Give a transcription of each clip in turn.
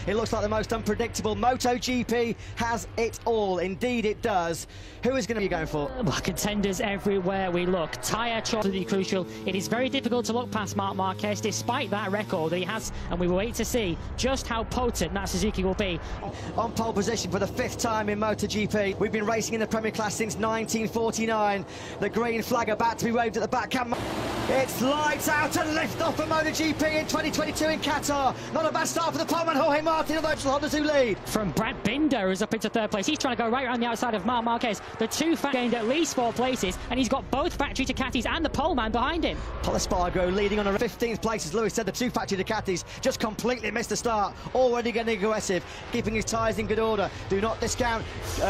It looks like the most unpredictable. MotoGP has it all. Indeed it does. Who is going to be going for? Well, contenders everywhere we look. Tyre choice is crucial. It is very difficult to look past Marc Marquez despite that record that he has, and we will wait to see just how potent that Suzuki will be. On pole position for the 5th time in MotoGP. We've been racing in the Premier Class since 1949. The green flag about to be waved at the back camera. It's lights out and lift off for MotoGP in 2022 in Qatar. Not a bad start for the poleman Jorge Martin, although it's the Hondas who lead. From Brad Binder, who's up into 3rd place. He's trying to go right around the outside of Marc Marquez. The two gained at least 4 places, and he's got both factory Ducatis and the poleman behind him. Pol Espargaro leading on a 15th place. As Lewis said, the two factory Ducatis just completely missed the start. Already getting aggressive, keeping his tyres in good order. Do not discount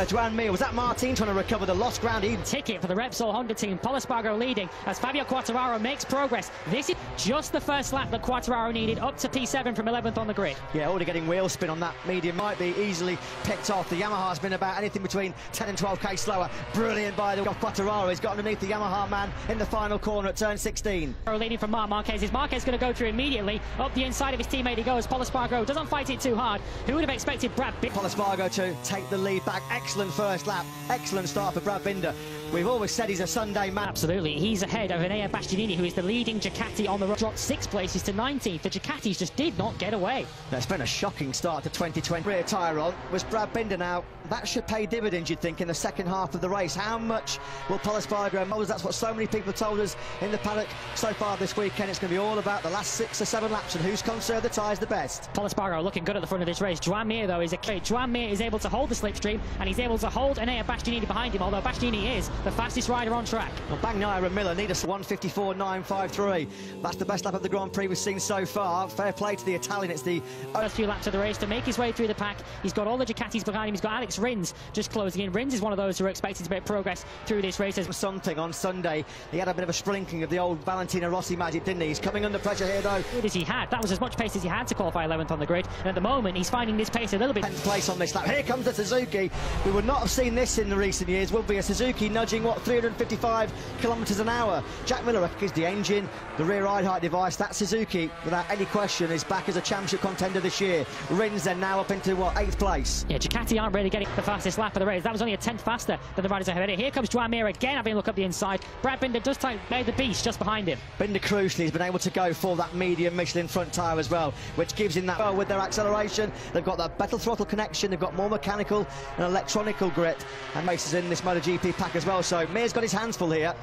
Joan Mir. Was that Martin trying to recover the lost ground? Ticket for the Repsol Honda team. Pol Espargaro leading as Fabio Quartararo makes progress. This is just the first lap that Quartararo needed, up to P7 from 11th on the grid. Yeah, already getting wheel spin on that medium. Might be easily picked off. The Yamaha's been about anything between 10 and 12k slower. Brilliant by the Quartararo. He's got underneath the Yamaha man in the final corner at turn 16. Leading from Marc Marquez. Is Marquez going to go through immediately? Up the inside of his teammate he goes. Pol Espargaro doesn't fight it too hard. Who would have expected Brad Binder? Pol Espargaro to take the lead back. Excellent first lap. Excellent start for Brad Binder. We've always said he's a Sunday man. Absolutely. He's ahead of Enea Bastianini, who is the leading Ducati on the road. Dropped 6 places to 19th. The Ducatis just did not get away. That's been a shocking start to 2020. Rear tyre on was Brad Binder now. That should pay dividends, you'd think, in the second half of the race. How much will Pol Espargaro mold? That's what so many people have told us in the paddock so far this weekend. It's going to be all about the last 6 or 7 laps and who's conserved the tyres the best. Pol Espargaro looking good at the front of this race. Joan Mir, though, is Joan Mir is able to hold the slipstream, and he's able to hold Enea Bastianini behind him, although Bastianini is the fastest rider on track. Well, Bagnaia and Miller need a 1:54.953. That's the best lap of the Grand Prix we've seen so far. Fair play to the Italian. It's the first few laps of the race to make his way through the pack. He's got all the Ducatis behind him. He's got Alex Rins just closing in. Rins is one of those who are expected to make progress through this race. Something on Sunday. He had a bit of a sprinkling of the old Valentino Rossi magic, didn't he? He's coming under pressure here, though. Good as he had. That was as much pace as he had to qualify 11th on the grid. And at the moment, he's finding this pace a little bit. 10th place on this lap. Here comes the Suzuki. We would not have seen this in the recent years. Will be a Suzuki nudging, what, 355 kilometres an hour. Jack Miller is the engine, the rear ride height device. That Suzuki, without any question, is back as a championship contender this year. Rins then now up into, what, 8th place. Yeah, Ducati aren't really getting the fastest lap of the race. That was only a 10th faster than the riders ahead of it. Here comes Joan Mir again, having a look up the inside. Brad Binder does take the beast just behind him. Binder crucially has been able to go for that medium Michelin front tyre as well, which gives him that well with their acceleration. They've got that better throttle connection, they've got more mechanical and electronical grit, and races in this MotoGP pack as well. So Mir's got his hands full here.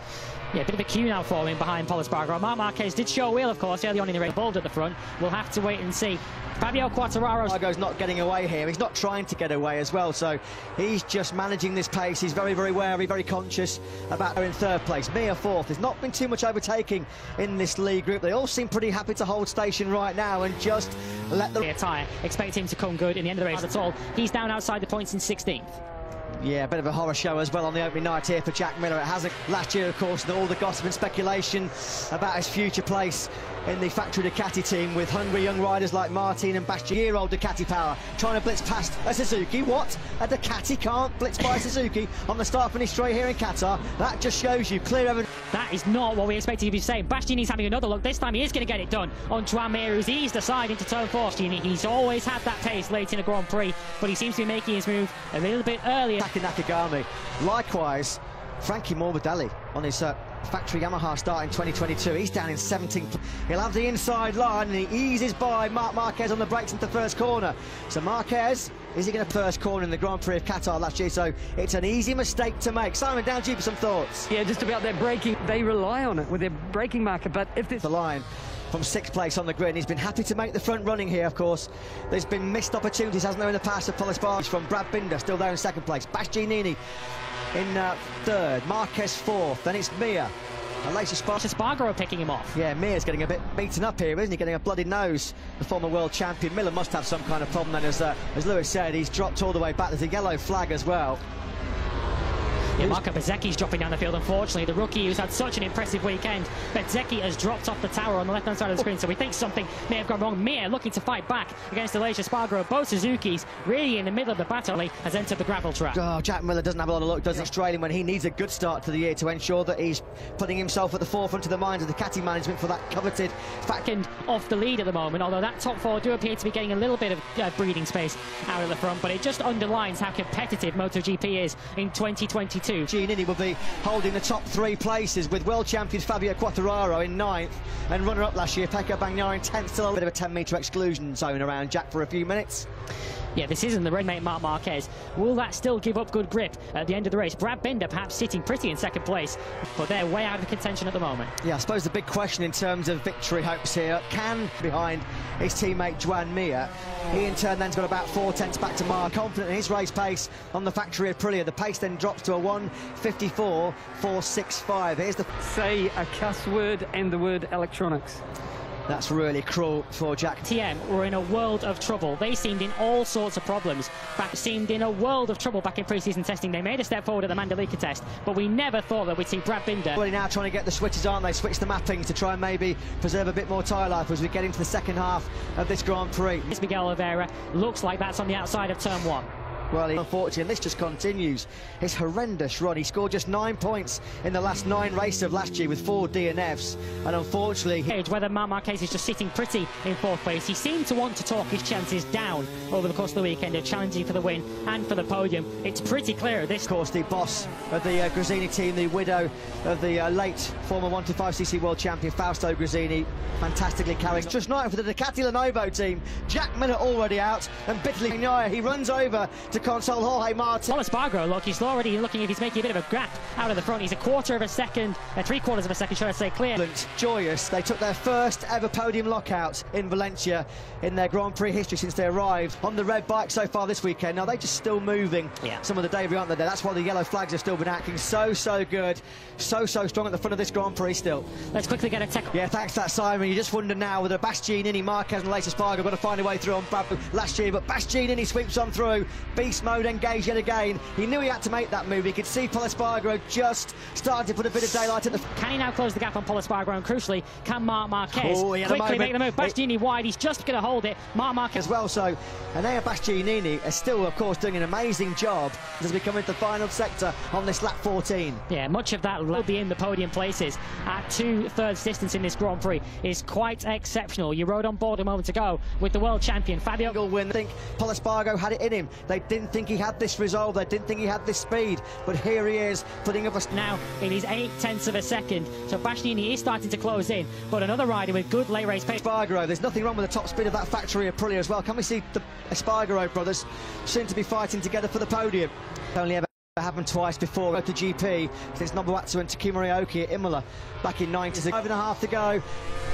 Yeah, a bit of a queue now for him behind Pol Espargaro. Marc Marquez did show a wheel, of course, early on in the race. Bulbed at the front. We'll have to wait and see. Fabio Quartararo. Espargaro's not getting away here. He's not trying to get away as well, so he's just managing this pace. He's very, very wary, very conscious about her in 3rd place. Mir 4th. There's not been too much overtaking in this lead group. They all seem pretty happy to hold station right now and just let the tyre. Expect him to come good in the end of the race at all. He's down outside the points in 16th. Yeah, a bit of a horror show as well on the opening night here for Jack Miller. It has last year, of course, all the gossip and speculation about his future place in the factory Ducati team with hungry young riders like Martin and Bastianini. Year-old Ducati power trying to blitz past a Suzuki. What? A Ducati can't blitz by Suzuki on the start-finish straight here in Qatar. That just shows you clear evidence. That is not what we expected to be saying. Bastianini's having another look. This time he is going to get it done on Joan Mir, who's eased aside into turn 4. He's always had that pace late in a Grand Prix, but he seems to be making his move a little bit earlier. Taki Nakagami. Likewise, Frankie Morbidelli on his factory Yamaha start in 2022. He's down in 17th. He'll have the inside line and he eases by Marc Marquez on the brakes into first corner. So Marquez, is he going to first corner in the Grand Prix of Qatar last year? So it's an easy mistake to make. Simon, down to you for some thoughts. Yeah, just about their braking. They rely on it with their braking marker, but if this... The line from 6th place on the grid. He's been happy to make the front running here, of course. There's been missed opportunities, hasn't there, in the past of Pol Espargaro. From Brad Binder, still there in 2nd place. Bastianini in 3rd. Marquez 4th. Then it's Mir. And later Espargaro picking him off. Yeah, Mir's getting a bit beaten up here, isn't he? Getting a bloody nose. The former world champion. Miller must have some kind of problem then, as Lewis said. He's dropped all the way back. There's a yellow flag as well. Yeah, Marco Bezzecchi's dropping down the field, unfortunately. The rookie who's had such an impressive weekend. Bezzecchi has dropped off the tower on the left-hand side of the screen, so we think something may have gone wrong. Mir looking to fight back against Aleix Espargaro. Both Suzuki's really in the middle of the battle has entered the gravel trap. Oh, Jack Miller doesn't have a lot of luck, does he, Australian, when he needs a good start to the year to ensure that he's putting himself at the forefront of the minds of the Ducati management for that coveted second off the lead at the moment, although that top four do appear to be getting a little bit of breathing space out of the front, but it just underlines how competitive MotoGP is in 2022. Giannini will be holding the top 3 places with world champion Fabio Quartararo in 9th and runner-up last year Pecco Bagnaia in 10th. Still a bit of a 10-metre exclusion zone around Jack for a few minutes. Yeah, this isn't the red mate Marc Marquez. Will that still give up good grip at the end of the race? Brad Binder perhaps sitting pretty in second place, but they're way out of contention at the moment. Yeah, I suppose the big question in terms of victory hopes here, can behind his teammate Joan Mir. He in turn then's got about 4/10 back to Marc. Confident in his race pace on the factory of Aprilia. The pace then drops to a 1:54.465. Here's the... Say a cuss word and the word electronics. That's really cruel for Jack. TM were in a world of trouble. They seemed in all sorts of problems. Seemed in a world of trouble back in pre-season testing. They made a step forward at the Mandalika test, but we never thought that we'd see Brad Binder. Well, now trying to get the switches, aren't they? Switch the mappings to try and maybe preserve a bit more tyre life as we get into the second half of this Grand Prix. Miguel Oliveira looks like that's on the outside of turn 1. Well, unfortunately, this just continues his horrendous run. He scored just 9 points in the last 9 races of last year with 4 DNFs, and unfortunately... Whether Marc Marquez is just sitting pretty in 4th place, he seemed to want to talk his chances down over the course of the weekend of challenging for the win and for the podium. It's pretty clear at this... Of course, the boss of the Gresini team, the widow of the late former 125cc world champion Fausto Gresini, fantastically carrying just night for the Ducati Lenovo team. Jack Miller already out, and bitterly he runs over to console Jorge Martin. Pol Espargaro, look, he's already looking if he's making a bit of a gap out of the front. He's a 1/4 of a second, 3/4 of a second, should I say, clear. Joyous. They took their first ever podium lockout in Valencia in their Grand Prix history since they arrived on the red bike so far this weekend. Now they're just still moving some of the debris, aren't they? That's why the yellow flags have still been acting so good, so strong at the front of this Grand Prix still. Let's quickly get a tech. Yeah, thanks for that, Simon. You just wonder now whether Bastianini, Marquez and Aleix Espargaro got to find a way through on Brad last year, but Bastianini sweeps on through. Beast mode engaged yet again. He knew he had to make that move. He could see Pol Espargaro just starting to put a bit of daylight at the... Can he now close the gap on Pol Espargaro, and crucially, can Marc Marquez quickly make the move? Bastianini wide, he's just going to hold it. Marc Marquez as well, so Enea Bastianini is still, of course, doing an amazing job as we come into the final sector on this lap 14. Yeah, much of that will be in the podium places at 2/3 distance in this Grand Prix is quite exceptional. You rode on board a moment ago with the world champion Fabio. Win. I think Pol Espargaro had it in him. They didn't think he had this resolve. They didn't think he had this speed, but here he is putting up a... Now in his 8/10 of a second, so Bastianini is starting to close in, but another rider with good late race pace. Espargaro, there's nothing wrong with the top speed of that factory of Aprilia as well. Can we see the Espargaro brothers soon to be fighting together for the podium? Only ever happened twice before MotoGP since Nobuatsu and Takuma Ryoki at Imola back in 90s. 5.5 to go.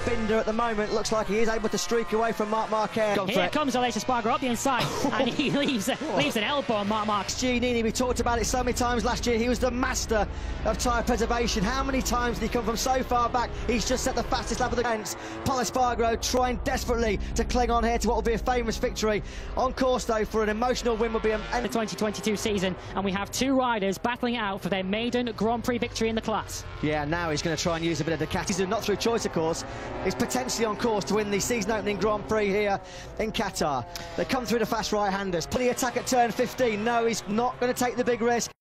Binder at the moment looks like he is able to streak away from Marc Marquez. Here comes Aleix Espargaro up the inside, and he leaves an elbow on Marc Marquez. Giannini, we talked about it so many times last year. He was the master of tyre preservation. How many times did he come from so far back? He's just set the fastest lap of the fence. Pol Espargaro trying desperately to cling on here to what will be a famous victory. On course, though, for an emotional win will be the 2022 season, and we have 2 riders battling it out for their maiden Grand Prix victory in the class. Yeah, now he's going to try and use a bit of Ducati. Not through choice, of course. Is potentially on course to win the season-opening Grand Prix here in Qatar. They come through the fast right-handers. Put the attack at turn 15. No, he's not going to take the big risk.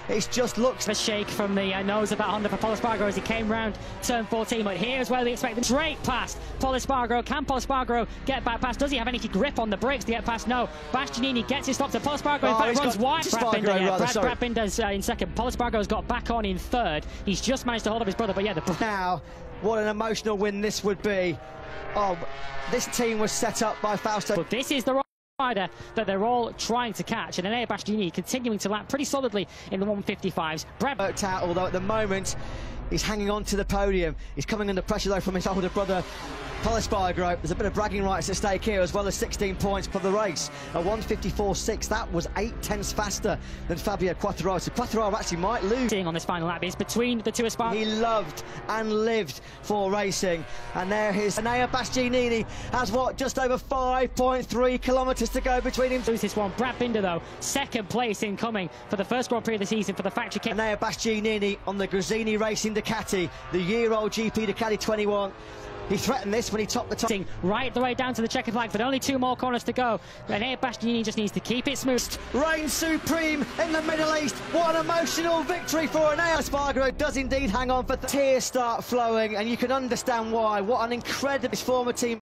It just looks... A shake from the nose of that Honda for Pol Espargaro as he came round turn 14, but here's where we expect the straight past Pol Espargaro. Can Pol Espargaro get back past? Does he have any grip on the brakes to get past? No. Bastianini gets his stop to Pol Espargaro. In fact, runs wide. Brad Binder's in second. Pol Espargaro's got back on in 3rd. He's just managed to hold up his brother, but yeah, now, what an emotional win this would be. Oh, this team was set up by Fausto. But this is the rider that they're all trying to catch, and Enea Bastianini continuing to lap pretty solidly in the 155s. Brad worked out, although at the moment He's hanging on to the podium. He's coming under pressure though from his older brother Pol Espargaro. There's a bit of bragging rights at stake here, as well as 16 points for the race. A 1:54.6. That was 8/10 faster than Fabio Quartararo. So Quartararo actually might lose. Seeing on this final lap is between the two Espargaro. He loved and lived for racing. And there his Enea Bastianini has what, just over 5.3 kilometres to go between him. Lose this one. Brad Binder though, second place incoming for the first Grand Prix of the season for the factory kit. Enea Bastianini on the Gresini Racing Ducati, the year-old GP Ducati 21. He threatened this when he topped the top. Right the way down to the checkered flag, but only 2 more corners to go. Enea Bastianini just needs to keep it smooth. Reigns supreme in the Middle East. What an emotional victory for Enea. Espargaro does indeed hang on, for tears start flowing, and you can understand why. What an incredible former team.